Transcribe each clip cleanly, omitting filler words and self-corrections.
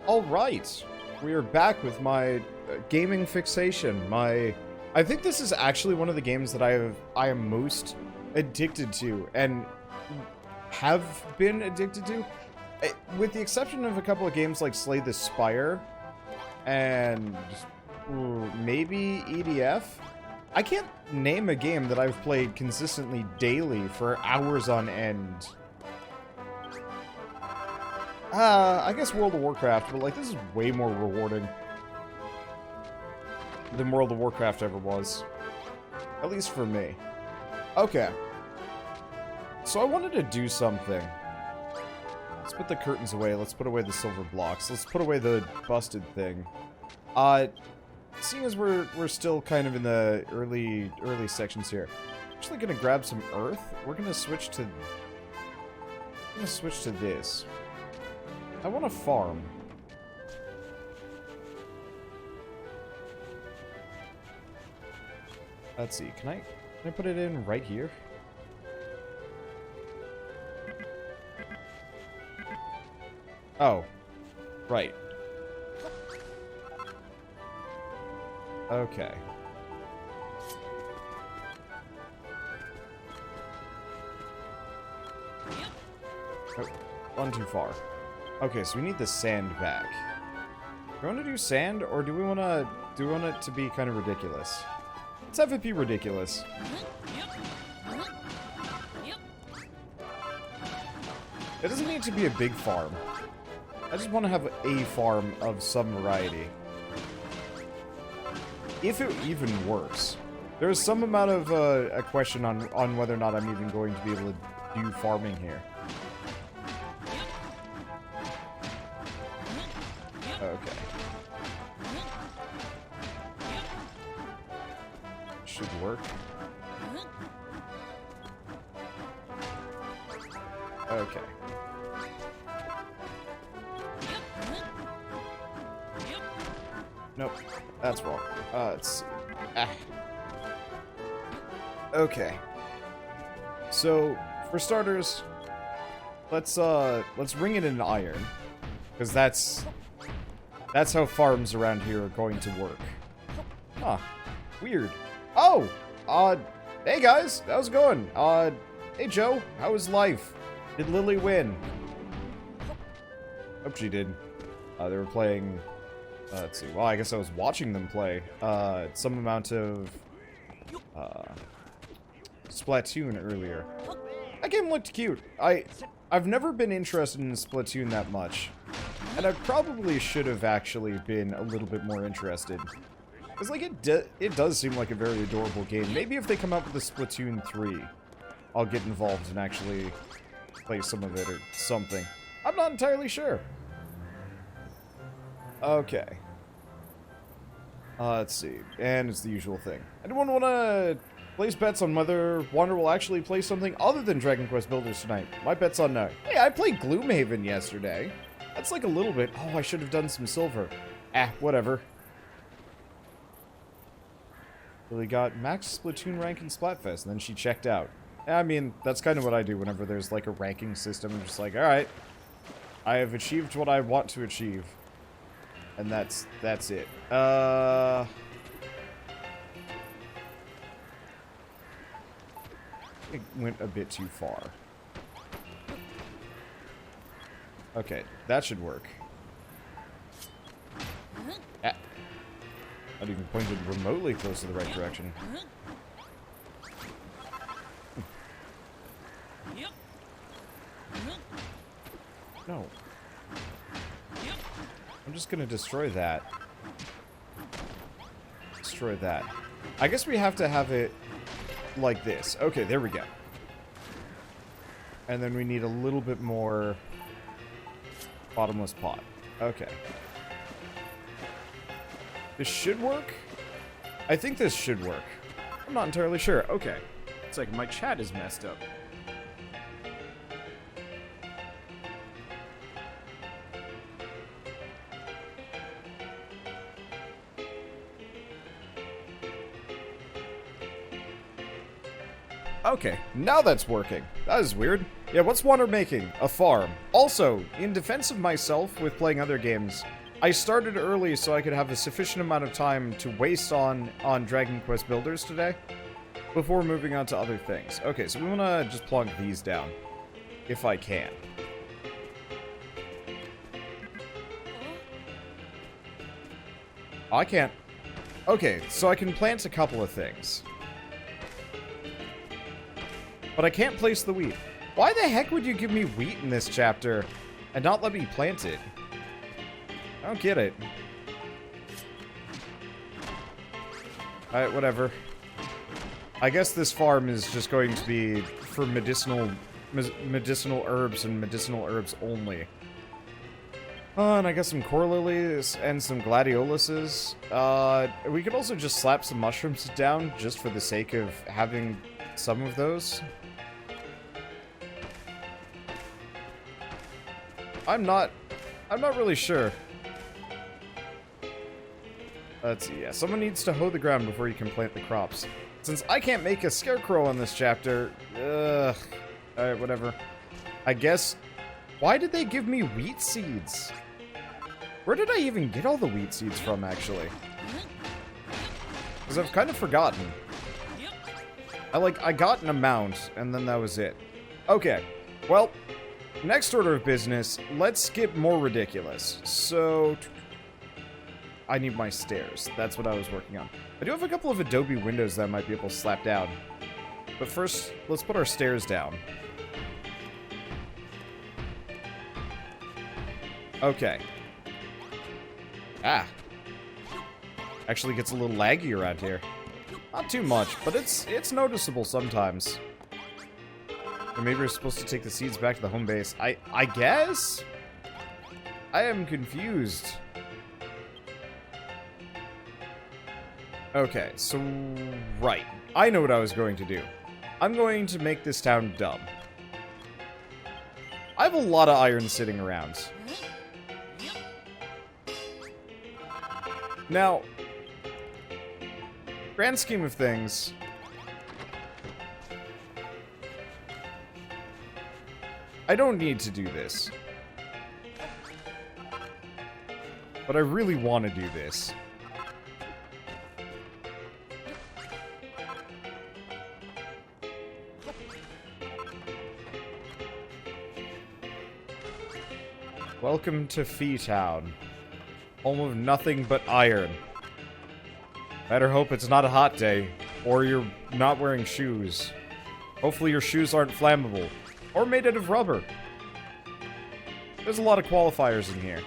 Alright, we are back with my gaming fixation. I think this is actually one of the games that I am most addicted to, and have been addicted to. With the exception of a couple of games like Slay the Spire, and maybe EDF. I can't name a game that I've played consistently daily for hours on end. I guess World of Warcraft, but like this is way more rewarding than World of Warcraft ever was. At least for me. Okay. So I wanted to do something. Let's put the curtains away. Let's put away the silver blocks. Let's put away the busted thing. Seeing as we're still kind of in the early sections here, I'm actually gonna grab some earth. We're gonna switch to this. I want to farm. Let's see. Can I put it in right here? Oh, right. Okay. Oh, gone too far. Okay, so we need the sand back. Do we want to do sand, or do we want it to be kind of ridiculous? Let's have it be ridiculous. It doesn't need to be a big farm. I just want to have a farm of some variety. If it even works. There is some amount of a question on whether or not I'm even going to be able to do farming here. Okay. Should work. Okay. Nope. That's wrong. Let's see. Ah. Okay. So, for starters, let's ring it in iron. Because that's how farms around here are going to work. Huh. Weird. Oh! Hey guys! How's it going? Hey Joe, how was life? Did Lily win? Hope she did. They were playing... let's see. Well, I guess I was watching them play. Some amount of... Splatoon earlier. That game looked cute. I've never been interested in Splatoon that much. And I probably should have actually been a little bit more interested. Because, like, it does seem like a very adorable game. Maybe if they come out with a Splatoon 3, I'll get involved and actually play some of it or something. I'm not entirely sure. Okay. Let's see. And it's the usual thing. Anyone want to place bets on whether Wander will actually play something other than Dragon Quest Builders tonight? My bet's on no. Hey, I played Gloomhaven yesterday. That's like a little bit. Oh, I should have done some silver. Whatever. Lily got max Splatoon rank in Splatfest, and then she checked out. I mean, that's kind of what I do whenever there's like a ranking system. I'm just like, alright. I have achieved what I want to achieve. And that's it. It went a bit too far. Okay, that should work. Not even pointed remotely close to the right direction. No. I'm just gonna destroy that. Destroy that. I guess we have to have it like this. Okay, there we go. And then we need a little bit more bottomless pot. Okay. This should work? I think this should work. I'm not entirely sure. Okay. It's like my chat is messed up. Okay, now that's working. That is weird. Yeah, what's Wander making? A farm. Also, in defense of myself with playing other games, I started early so I could have a sufficient amount of time to waste on Dragon Quest Builders today before moving on to other things. Okay, so we want to just plunk these down, if I can. Oh, I can't. Okay, so I can plant a couple of things. But I can't place the wheat. Why the heck would you give me wheat in this chapter and not let me plant it? I don't get it. Alright, whatever. I guess this farm is just going to be for medicinal herbs and medicinal herbs only. And I got some core lilies and some gladioluses. We could also just slap some mushrooms down just for the sake of having some of those. I'm not really sure. Let's see, yeah, someone needs to hoe the ground before you can plant the crops. Since I can't make a scarecrow on this chapter, alright, whatever. I guess, why did they give me wheat seeds? Where did I even get all the wheat seeds from, actually? Because I've kind of forgotten. I got an amount, and then that was it. Okay, well, next order of business, let's get more ridiculous. So, I need my stairs. That's what I was working on. I do have a couple of adobe windows that I might be able to slap down. But first, let's put our stairs down. Okay. Ah. Actually gets a little laggy around here. Not too much, but it's noticeable sometimes. Or maybe we're supposed to take the seeds back to the home base. I guess? I am confused. Okay, so, right. I know what I was going to do. I'm going to make this town dumb. I have a lot of iron sitting around. Now, grand scheme of things, I don't need to do this. But I really want to do this. Welcome to Fee Town, home of nothing but iron. Better hope it's not a hot day, or you're not wearing shoes. Hopefully your shoes aren't flammable, or made out of rubber. There's a lot of qualifiers in here.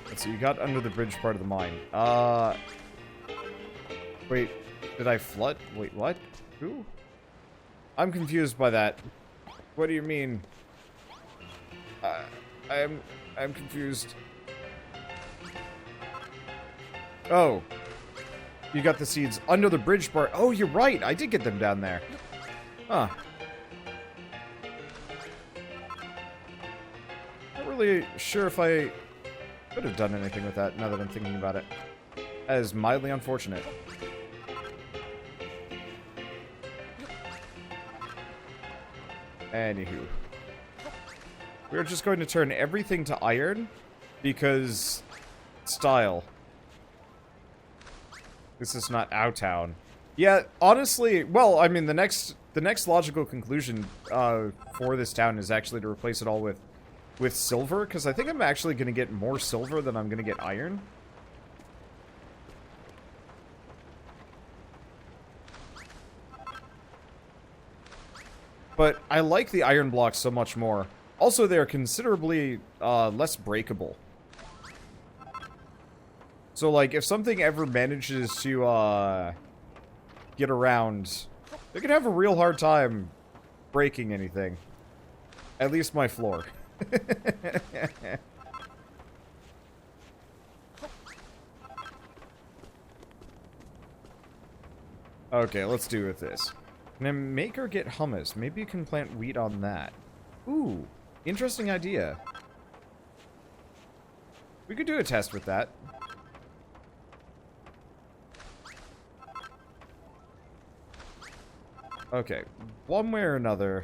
Let's see, you got under the bridge part of the mine. Wait, did I flood? Wait, what? Who? I'm confused by that. What do you mean? I'm confused. Oh. You got the seeds under the bridge part. Oh, you're right. I did get them down there. Huh. Not really sure if I could have done anything with that now that I'm thinking about it. That is mildly unfortunate. Anywho. We're just going to turn everything to iron because style. This is not our town. Yeah, honestly, well, I mean, the next logical conclusion for this town is actually to replace it all with silver, because I think I'm actually going to get more silver than I'm going to get iron. But I like the iron blocks so much more. Also, they're considerably less breakable. So, like, if something ever manages to get around, they can have a real hard time breaking anything. At least my floor. Okay, let's do with this. Can I make her get hummus? Maybe you can plant wheat on that. Ooh, interesting idea. We could do a test with that. Okay, one way or another.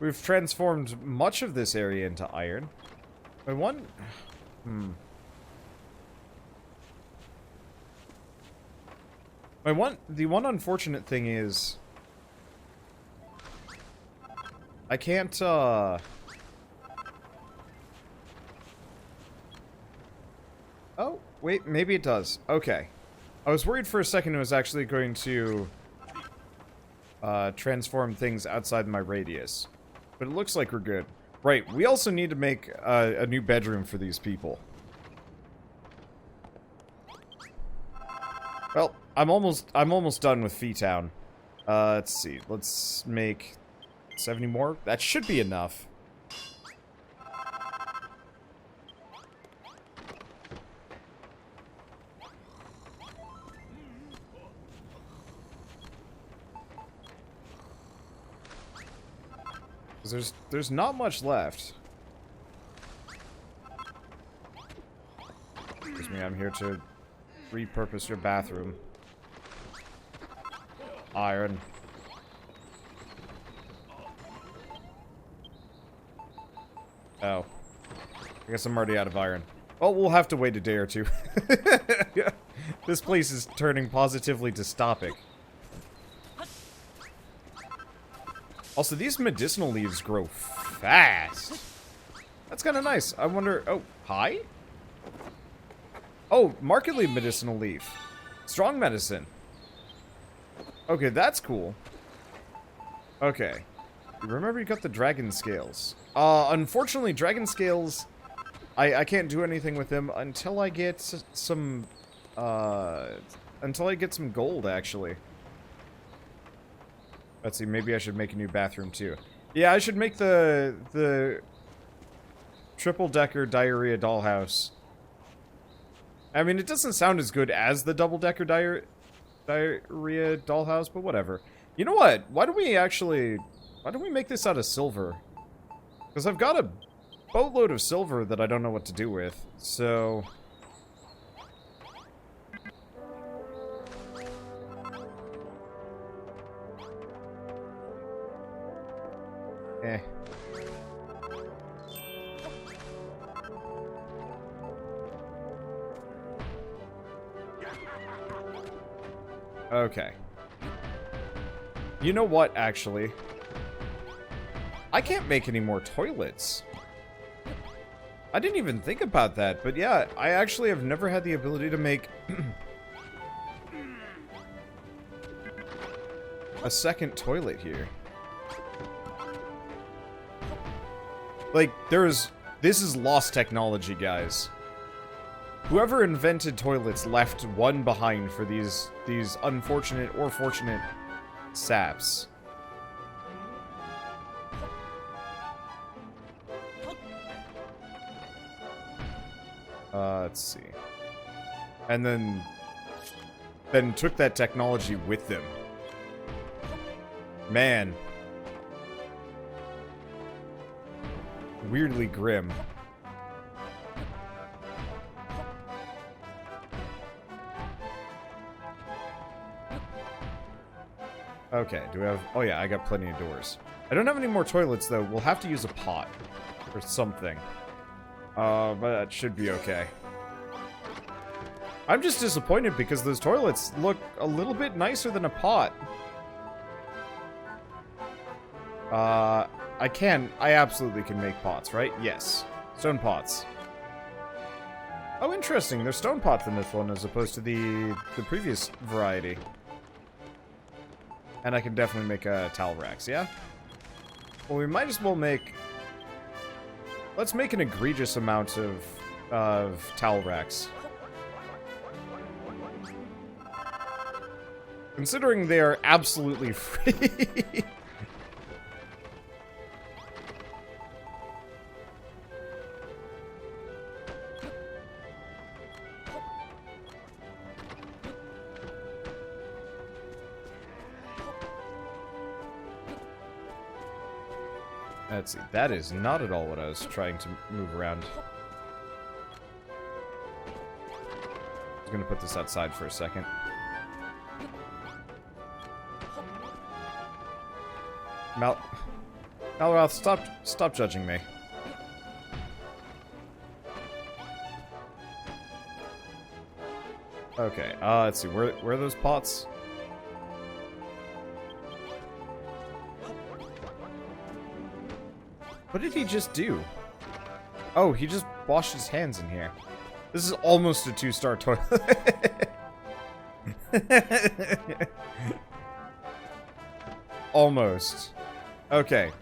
We've transformed much of this area into iron. But one... The one unfortunate thing is... I can't, Oh, wait, maybe it does. Okay. I was worried for a second it was actually going to... transform things outside my radius. But it looks like we're good. Right, we also need to make a new bedroom for these people. Well, I'm almost done with Fee-Town. Let's see. Let's make 70 more. That should be enough. There's not much left. Excuse me, I'm here to repurpose your bathroom. Iron. Oh. I guess I'm already out of iron. Well, we'll have to wait a day or two. This place is turning positively dystopic. Also, these medicinal leaves grow fast. That's kind of nice. I wonder... Oh, hi? Oh, markedly medicinal leaf. Strong medicine. Okay, that's cool. Okay. Remember you got the dragon scales. Unfortunately, dragon scales... I can't do anything with them until I get some... until I get some gold, actually. Let's see, maybe I should make a new bathroom, too. Yeah, I should make the triple-decker diarrhea dollhouse. I mean, it doesn't sound as good as the double-decker diarrhea dollhouse, but whatever. You know what? Why don't we make this out of silver? Because I've got a boatload of silver that I don't know what to do with, so... Eh. Okay. You know what, actually? I can't make any more toilets. I didn't even think about that, but yeah, I actually have never had the ability to make a second toilet here. Like, this is lost technology, guys. Whoever invented toilets left one behind for these unfortunate or fortunate saps. Let's see. And then took that technology with them. Man. Weirdly grim. Okay, do we have... Oh yeah, I got plenty of doors. I don't have any more toilets, though. We'll have to use a pot. Or something. But that should be okay. I'm just disappointed because those toilets look a little bit nicer than a pot. I absolutely can make pots, right? Yes. Stone pots. Oh, interesting. There's stone pots in this one as opposed to the previous variety. And I can definitely make towel racks, yeah? Well, we might as well make... Let's make an egregious amount of towel racks. Considering they are absolutely free. Let's see, that is not at all what I was trying to move around. I'm gonna put this outside for a second. Malroth, stop judging me. Okay, let's see, where are those pots? What did he just do? Oh, he just washed his hands in here. This is almost a 2-star toilet. Almost. Okay.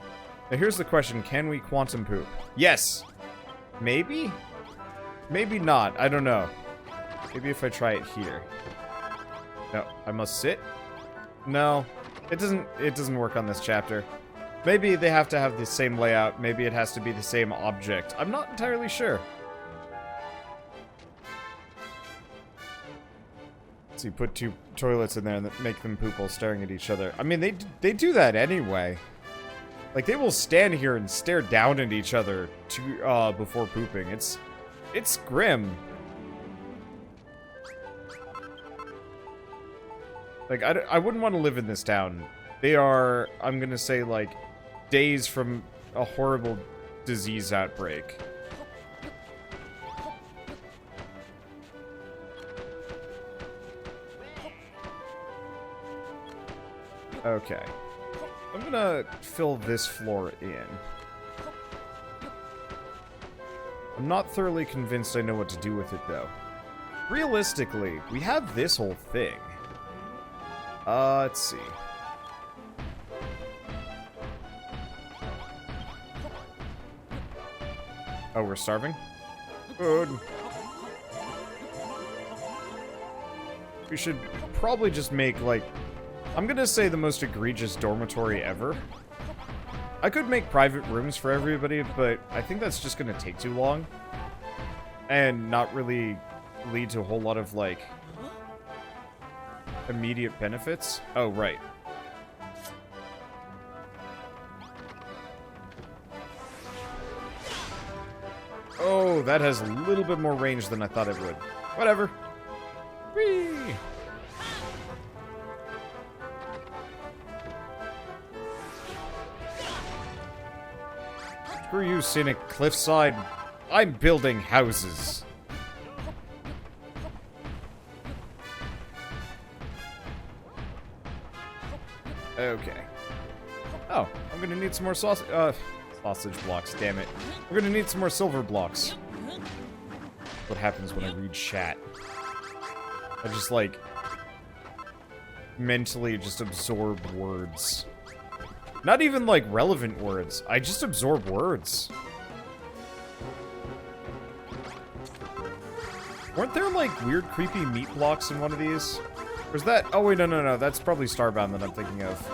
Now here's the question, can we quantum poop? Yes! Maybe? Maybe not, I don't know. Maybe if I try it here. No, I must sit? No, it doesn't work on this chapter. Maybe they have to have the same layout. Maybe it has to be the same object. I'm not entirely sure. So you put 2 toilets in there and make them poop while staring at each other. I mean, they do that anyway. Like, they will stand here and stare down at each other before pooping. It's grim. Like, I wouldn't want to live in this town. They are, I'm gonna say, like, days from a horrible disease outbreak. Okay. I'm gonna fill this floor in. I'm not thoroughly convinced I know what to do with it, though. Realistically, we have this whole thing. Let's see. Oh, we're starving? Good. We should probably just make, like, I'm gonna say the most egregious dormitory ever. I could make private rooms for everybody, but I think that's just gonna take too long. And not really lead to a whole lot of, like, immediate benefits. Oh, right. Oh, that has a little bit more range than I thought it would. Whatever. Whee! Screw you, scenic cliffside. I'm building houses. Okay. Oh, I'm gonna need some more sausage blocks, damn it. We're gonna need some more silver blocks. What happens when I read chat? I just, like, mentally just absorb words. Not even, like, relevant words. I just absorb words. Weren't there, like, weird, creepy meat blocks in one of these? Or is that... Oh, wait, no. That's probably Starbound that I'm thinking of.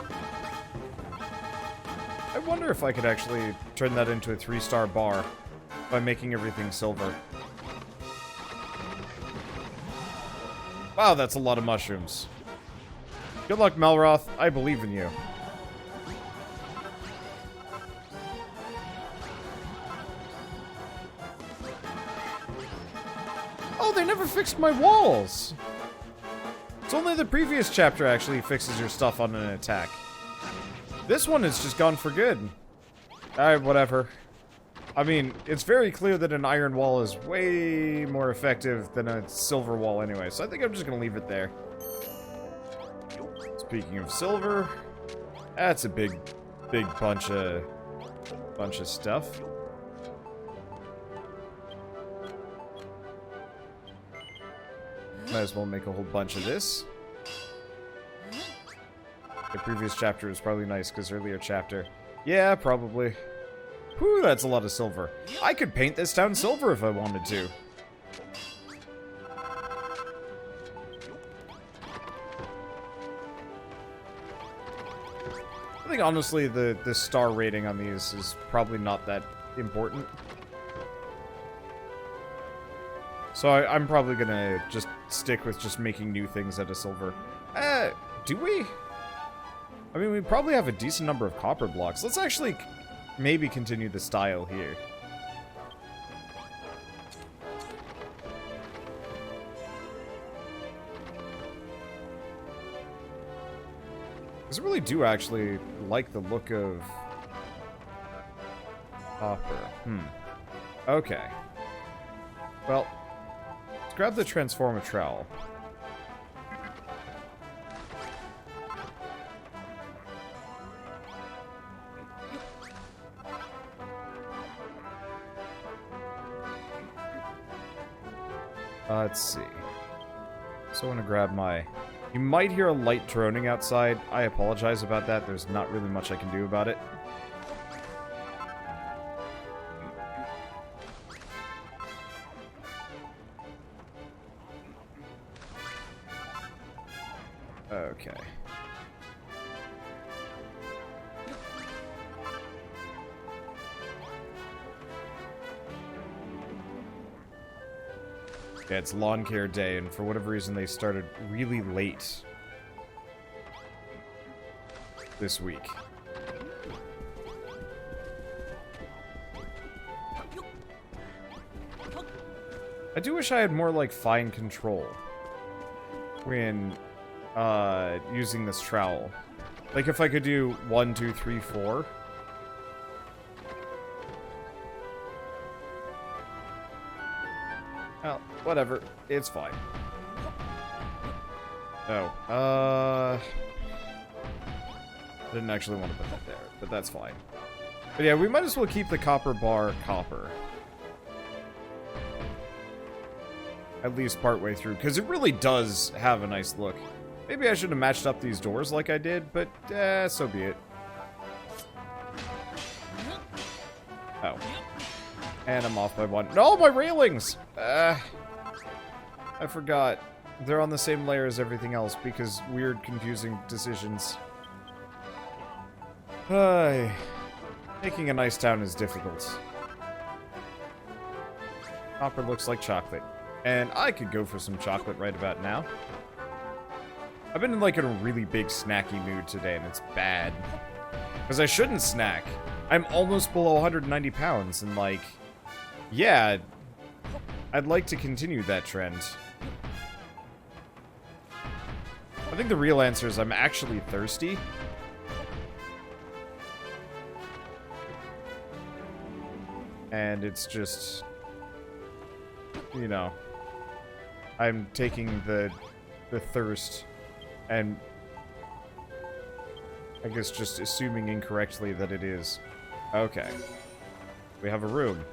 I wonder if I could actually turn that into a 3-star bar by making everything silver. Wow, that's a lot of mushrooms. Good luck, Malroth. I believe in you. Oh, they never fixed my walls! It's only the previous chapter actually fixes your stuff on an attack. This one is just gone for good. Alright, whatever. I mean, it's very clear that an iron wall is way more effective than a silver wall anyway, so I think I'm just gonna leave it there. Speaking of silver, that's a big bunch of stuff. Might as well make a whole bunch of this. The previous chapter was probably nice, because earlier chapter... Yeah, probably. Whew, that's a lot of silver. I could paint this town silver if I wanted to. I think, honestly, the star rating on these is probably not that important. So I'm probably gonna just stick with just making new things out of silver. Do we? I mean, we probably have a decent number of copper blocks. Let's actually maybe continue the style here. Because I really do actually like the look of copper. Okay. Well, let's grab the transformer trowel. Let's see. So I want to grab my... You might hear a light droning outside. I apologize about that. There's not really much I can do about it. Okay. Yeah, it's lawn care day, and for whatever reason they started really late this week. I do wish I had more, like, fine control when using this trowel. Like, if I could do 1, 2, 3, 4. Well, whatever. It's fine. Oh, I didn't actually want to put that there, but that's fine. But yeah, we might as well keep the copper bar copper. At least partway through, because it really does have a nice look. Maybe I should have matched up these doors like I did, but so be it. Oh. And I'm off by 1. No, my railings! I forgot. They're on the same layer as everything else because weird, confusing decisions. Making a nice town is difficult. Copper looks like chocolate. And I could go for some chocolate right about now. I've been in like a really big snacky mood today, and it's bad. Because I shouldn't snack. I'm almost below 190 pounds, and like... Yeah, I'd like to continue that trend. I think the real answer is I'm actually thirsty. And it's just... You know... I'm taking the thirst and I guess just assuming incorrectly that it is. Okay. We have a room.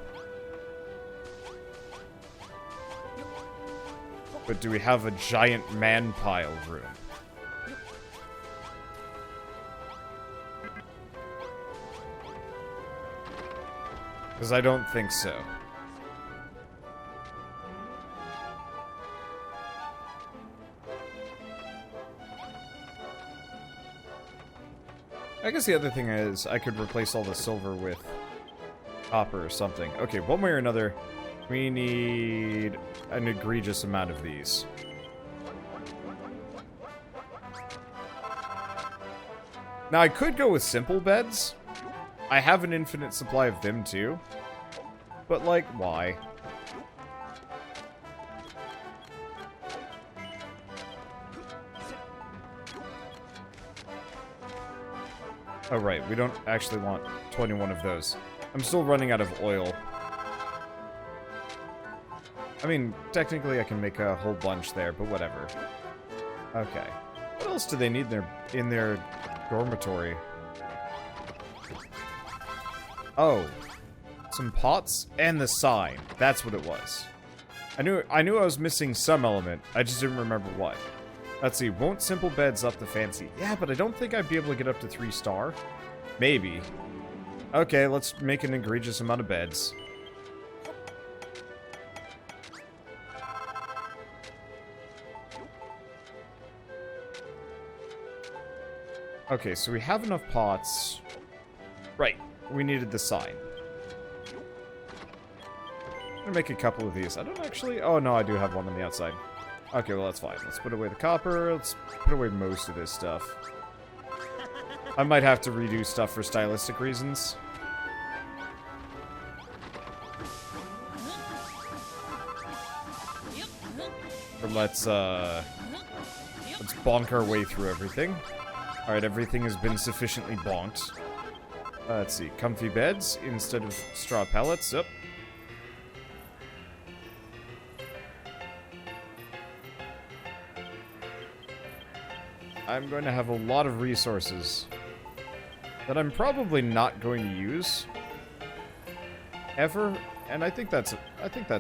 But do we have a giant man pile room? Because I don't think so. I guess the other thing is, I could replace all the silver with copper or something. Okay, one way or another, we need an egregious amount of these. Now, I could go with simple beds. I have an infinite supply of them, too. But, like, why? Oh, right. We don't actually want 21 of those. I'm still running out of oil. I mean, technically I can make a whole bunch there, but whatever. Okay. What else do they need in their dormitory? Oh. Some pots and the sign. That's what it was. I knew I was missing some element. I just didn't remember what. Let's see, won't simple beds up the fancy? Yeah, but I don't think I'd be able to get up to 3-star. Maybe. Okay, let's make an egregious amount of beds. Okay, so we have enough pots. Right, we needed the sign. I'm gonna make a couple of these. I don't actually... Oh, no, I do have one on the outside. Okay, well, that's fine. Let's put away the copper. Let's put away most of this stuff. I might have to redo stuff for stylistic reasons. Or let's bonk our way through everything. Alright, everything has been sufficiently bonked. Let's see. Comfy beds instead of straw pallets. Yep. I'm going to have a lot of resources that I'm probably not going to use ever, and I think that's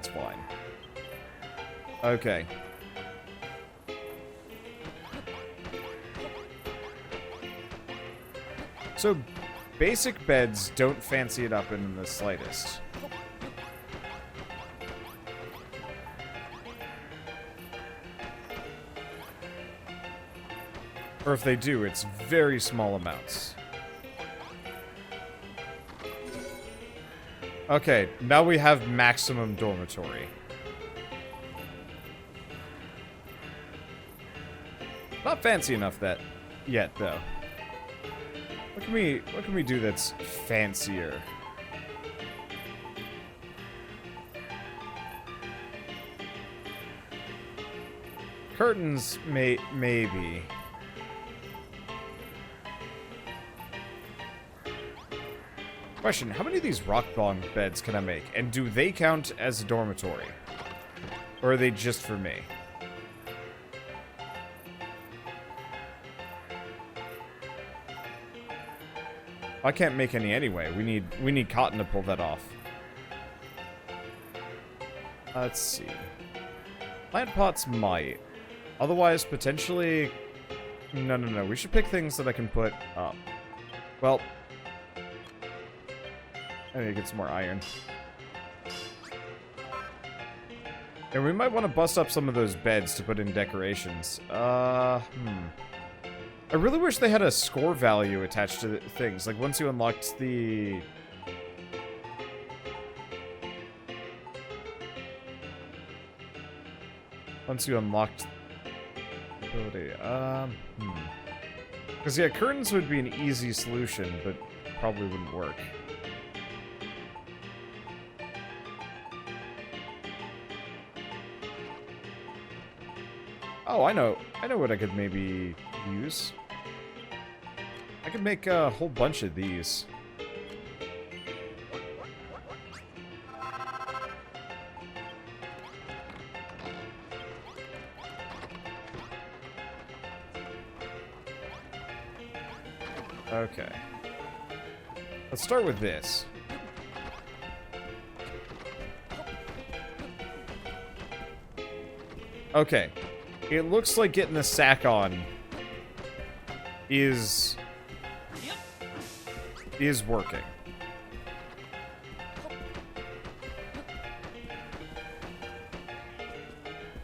fine. Okay. So, basic beds don't fancy it up in the slightest. Or if they do, it's very small amounts. Okay, now we have maximum dormitory. Not fancy enough that yet, though. What can we do that's fancier? Curtains, maybe. Question, how many of these rock bunk beds can I make? And do they count as a dormitory? Or are they just for me? I can't make any anyway. We need cotton to pull that off. Let's see. Plant pots might. Otherwise, potentially... No. We should pick things that I can put up. Well... I need to get some more iron. And we might want to bust up some of those beds to put in decorations. I really wish they had a score value attached to things. Like, once you unlocked the... Once you unlocked... ability, Because, yeah, curtains would be an easy solution, but probably wouldn't work. Oh, I know what I could maybe use. I could make a whole bunch of these. Okay. Let's start with this. Okay. It looks like getting the sack on is working.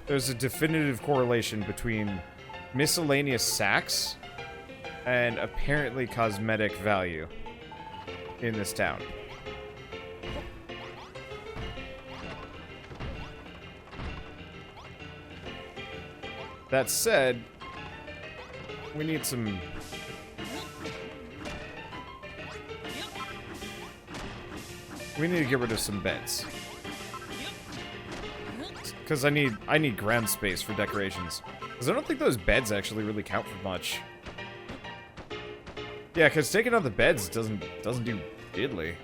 There's a definitive correlation between miscellaneous sacks and apparently cosmetic value in this town. That said, we need some... We need to get rid of some beds. Because I need ground space for decorations. Because I don't think those beds actually really count for much. Yeah, because taking out the beds doesn't do diddly.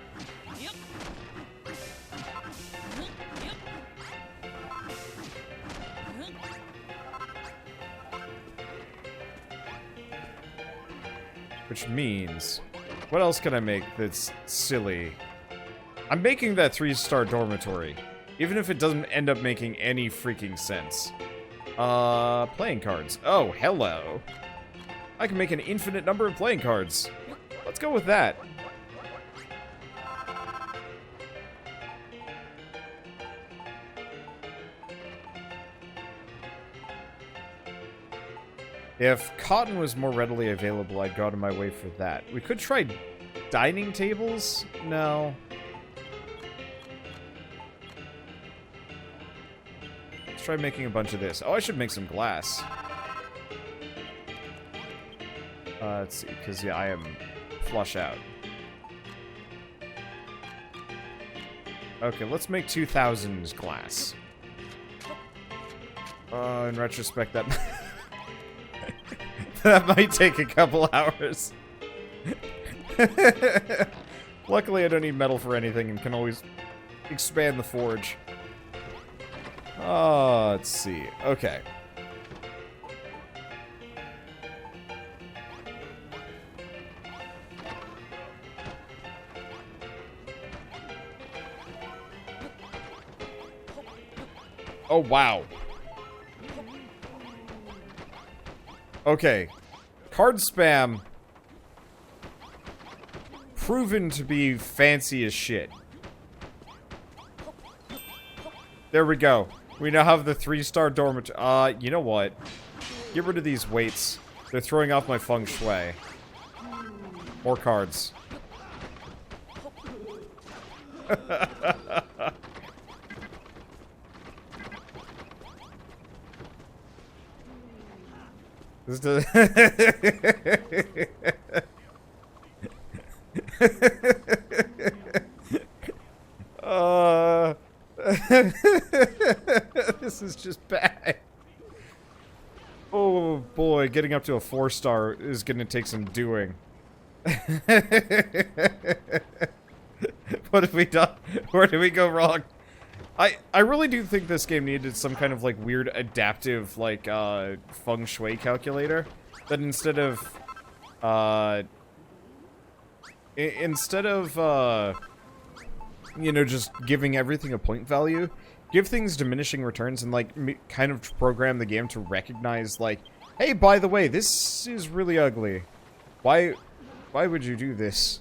Which means, what else can I make that's silly? I'm making that 3-star dormitory, even if it doesn't end up making any freaking sense. Playing cards. Oh, hello. I can make an infinite number of playing cards. Let's go with that. If cotton was more readily available, I'd go out of my way for that. We could try dining tables? No. Let's try making a bunch of this. Oh, I should make some glass. Let's see, because, yeah, I am flush out. Okay, let's make 2,000 glass. In retrospect, that... That might take a couple hours. Luckily, I don't need metal for anything and can always expand the forge. Let's see. Okay. Oh, wow. Okay. Card spam. Proven to be fancy as shit. There we go. We now have the 3-star dormitory. You know what? Get rid of these weights. They're throwing off my feng shui. More cards. This does this is just bad. Oh boy, getting up to a 4-star is gonna take some doing. What have we done? Where did we go wrong? I really do think this game needed some kind of like weird adaptive like feng shui calculator that instead of you know, just giving everything a point value, give things diminishing returns and like kind of program the game to recognize like, hey, by the way, this is really ugly. Why would you do this?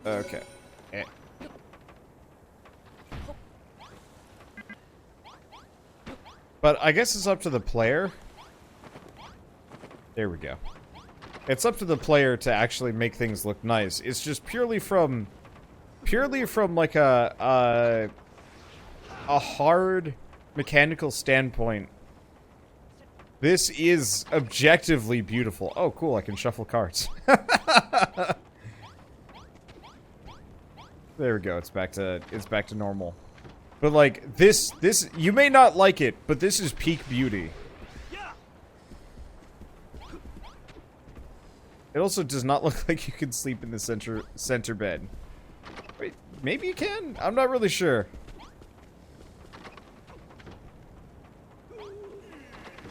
Okay. But I guess it's up to the player. There we go. It's up to the player to actually make things look nice. It's just purely from like a hard mechanical standpoint. This is objectively beautiful. Oh, cool! I can shuffle cards. There we go. It's back to normal. But like this you may not like it, but this is peak beauty. It also does not look like you can sleep in the center bed. Wait, maybe you can? I'm not really sure.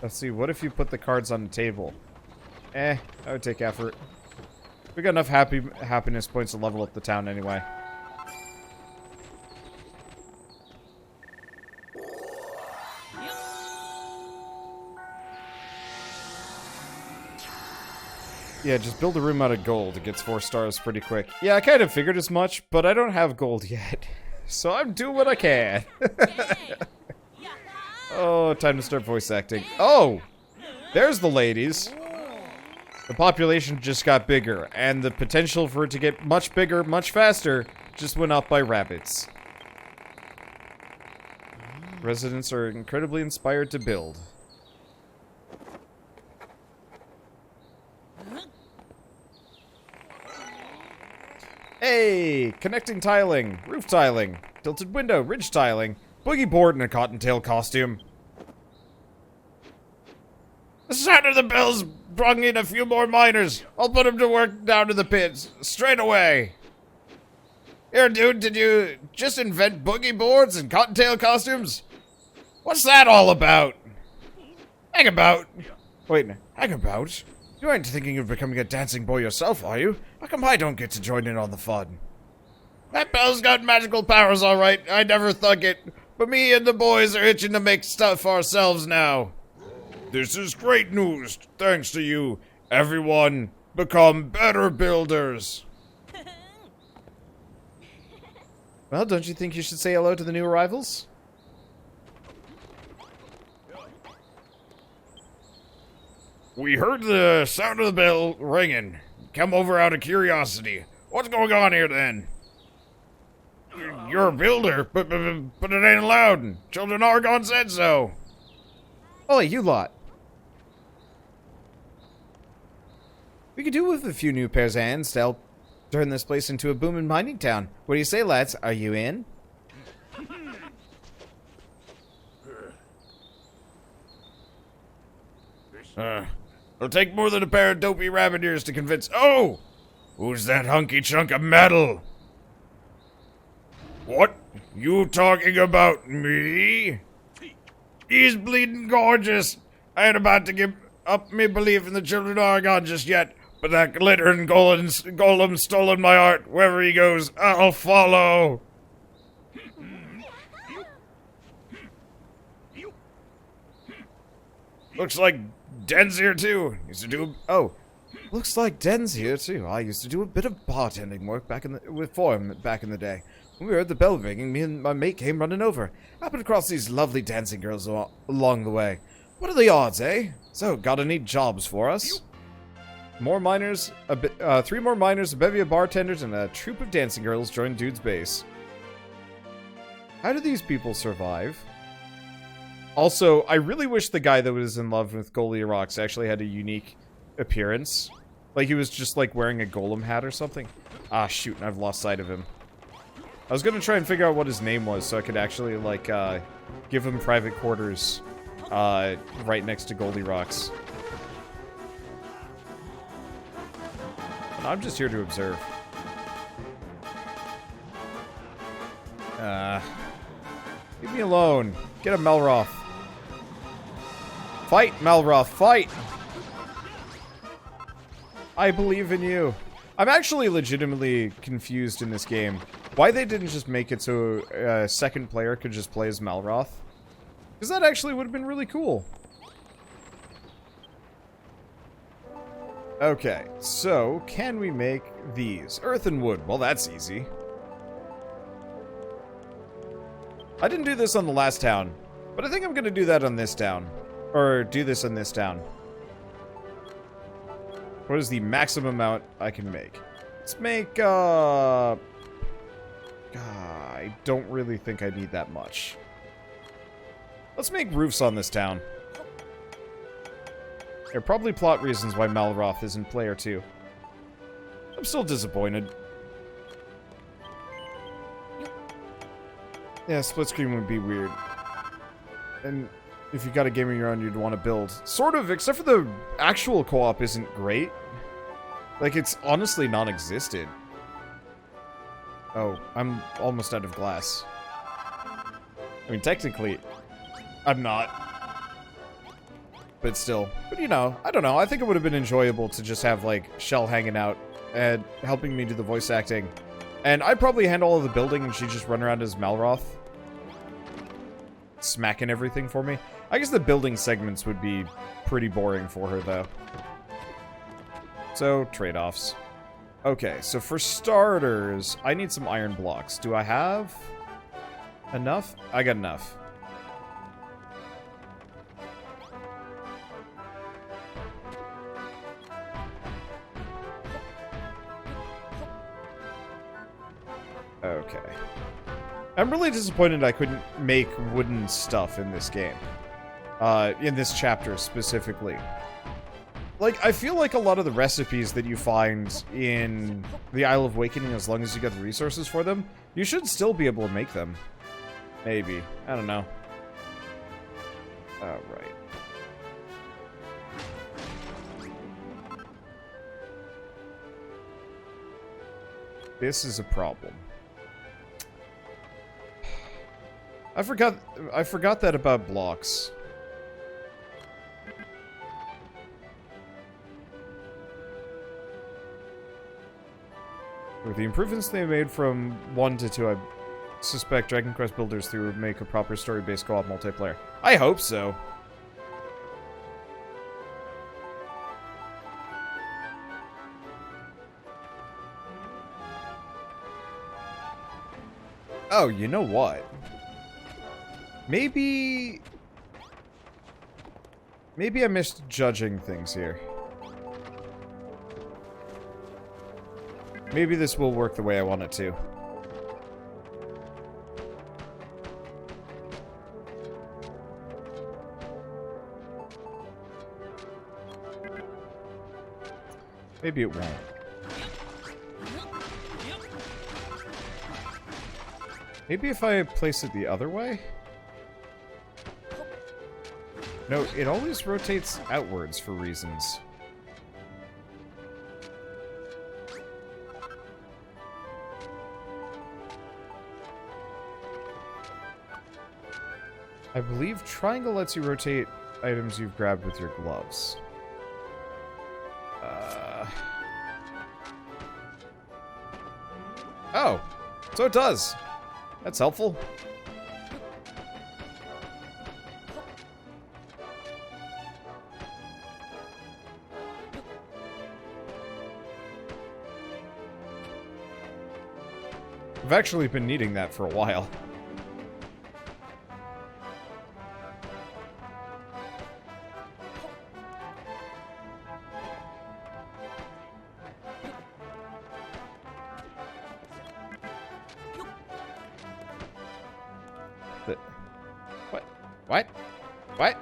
Let's see, what if you put the cards on the table? That would take effort. We got enough happiness points to level up the town anyway. Yeah, just build a room out of gold. It gets 4 stars pretty quick. Yeah, I kind of figured as much, but I don't have gold yet. So I'm doing what I can. Oh, time to start voice acting. Oh! There's the ladies. The population just got bigger, and the potential for it to get much bigger, much faster, just went up by rabbits. Residents are incredibly inspired to build. Hey! Connecting tiling, roof tiling, tilted window, ridge tiling, boogie board in a cottontail costume. The sound of the bells brung in a few more miners. I'll put them to work down to the pits, straight away. Here, dude, did you just invent boogie boards and cottontail costumes? What's that all about? Hang about. Wait, hang about? You ain't thinking of becoming a dancing boy yourself, are you? How come I don't get to join in on the fun? That bell's got magical powers, all right. I never thunk it. But me and the boys are itching to make stuff ourselves now. This is great news. Thanks to you, everyone become better builders. Well, don't you think you should say hello to the new arrivals? We heard the sound of the bell ringing. Come over out of curiosity. What's going on here, then? You're a builder, but it ain't allowed. Children of Hargon said so. Oi, you lot. We could do with a few new pairs of hands to help turn this place into a booming mining town. What do you say, lads? Are you in? It'll take more than a pair of dopey rabbit ears to convince... Oh! Who's that hunky chunk of metal? What? You talking about me? He's bleeding gorgeous. I ain't about to give up me belief in the Children of Hargon just yet, but that glittering golem stolen my heart. Wherever he goes, I'll follow. Looks like Den's here too. Used to do... Oh. Looks like Den's here too. I used to do a bit of bartending work for him back in the day. When we heard the bell ringing, me and my mate came running over. Happened across these lovely dancing girls along the way. What are the odds, eh? So, got any jobs for us? More miners, 3 more miners, a bevy of bartenders, and a troop of dancing girls joined Dude's base. How do these people survive? Also, I really wish the guy that was in love with Goliorax actually had a unique appearance. Like he was just like wearing a golem hat or something. Ah, shoot, and I've lost sight of him. I was gonna try and figure out what his name was so I could actually, like, give him private quarters, right next to Goliorax. I'm just here to observe. Leave me alone. Get a Malroth. Fight, Malroth, fight! I believe in you. I'm actually legitimately confused in this game. Why they didn't just make it so a second player could just play as Malroth? Because that actually would have been really cool. Okay, so can we make these? Earth and wood. Well, that's easy. I didn't do this on the last town, but I think I'm going to do that on this town. Or do this on this town. What is the maximum amount I can make? Let's make, I don't really think I need that much. Let's make roofs on this town. There are probably plot reasons why Malroth isn't player 2. I'm still disappointed. Yeah, split screen would be weird. And if you got a game of your own, you'd want to build. Sort of, except for the actual co-op isn't great. Like, it's honestly non-existent. Oh, I'm almost out of glass. I mean, technically, I'm not. But still. But, you know, I don't know. I think it would have been enjoyable to just have, like, Shell hanging out and helping me do the voice acting. And I'd probably handle all of the building and she'd just run around as Malroth. Smacking everything for me. I guess the building segments would be pretty boring for her, though. So, trade-offs. Okay, so for starters, I need some iron blocks. Do I have enough? I got enough. Okay. I'm really disappointed I couldn't make wooden stuff in this game. In this chapter, specifically. Like, I feel like a lot of the recipes that you find in the Isle of Awakening, as long as you get the resources for them, you should still be able to make them. Maybe. I don't know. Alright. This is a problem. I forgot that about blocks. With the improvements they made from 1 to 2, I suspect Dragon Quest builders through would make a proper story-based co-op multiplayer. I hope so. Oh, you know what? Maybe I'm misjudging things here. Maybe this will work the way I want it to. Maybe it won't. Maybe if I place it the other way? No, it always rotates outwards for reasons. I believe triangle lets you rotate items you've grabbed with your gloves. Oh, so it does. That's helpful. I've actually been needing that for a while. What? What?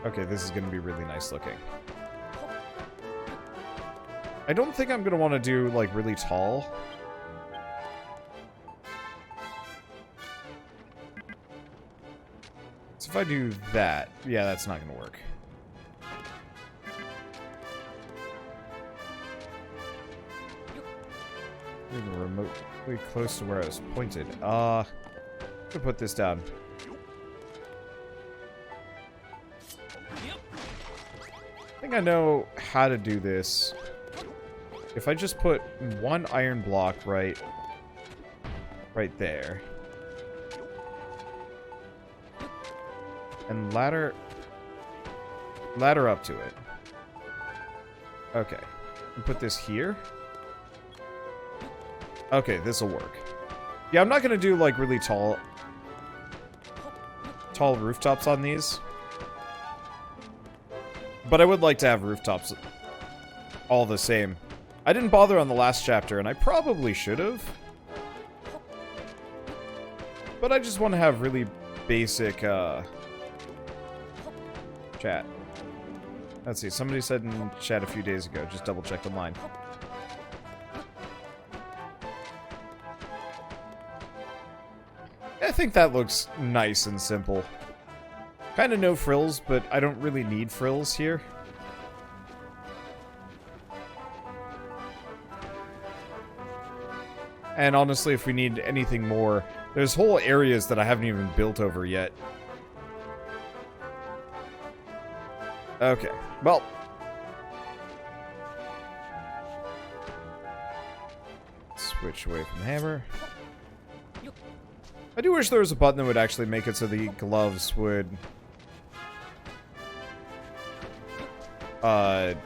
Okay, this is going to be really nice looking. I don't think I'm going to want to do, like, really tall. So if I do that, yeah, that's not going to work. Even remotely close to where I was pointed. I'm gonna put this down. I think I know how to do this. If I just put one iron block right there. And ladder up to it. Okay. And put this here. Okay, this'll work. Yeah, I'm not gonna do, like, really tall rooftops on these. But I would like to have rooftops all the same. I didn't bother on the last chapter, and I probably should have. But I just want to have really basic, chat. Let's see, somebody said in chat a few days ago, just double check the line. I think that looks nice and simple. Kind of no frills, but I don't really need frills here. And honestly, if we need anything more, there's whole areas that I haven't even built over yet. Okay, well. Switch away from the hammer. I do wish there was a button that would actually make it so the gloves would... the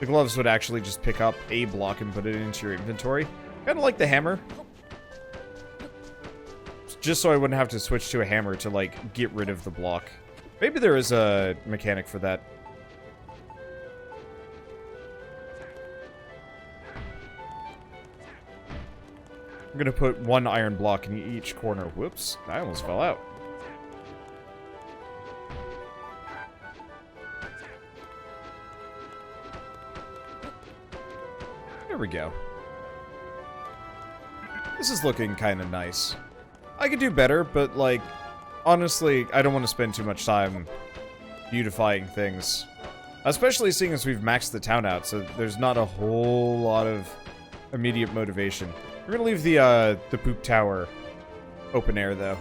gloves would actually just pick up a block and put it into your inventory. Kind of like the hammer. Just so I wouldn't have to switch to a hammer to, like, get rid of the block. Maybe there is a mechanic for that. I'm gonna put one iron block in each corner. Whoops, I almost fell out. There we go. This is looking kind of nice. I could do better, but, like, honestly, I don't want to spend too much time beautifying things. Especially seeing as we've maxed the town out, so there's not a whole lot of immediate motivation. We're gonna leave the poop tower open air, though.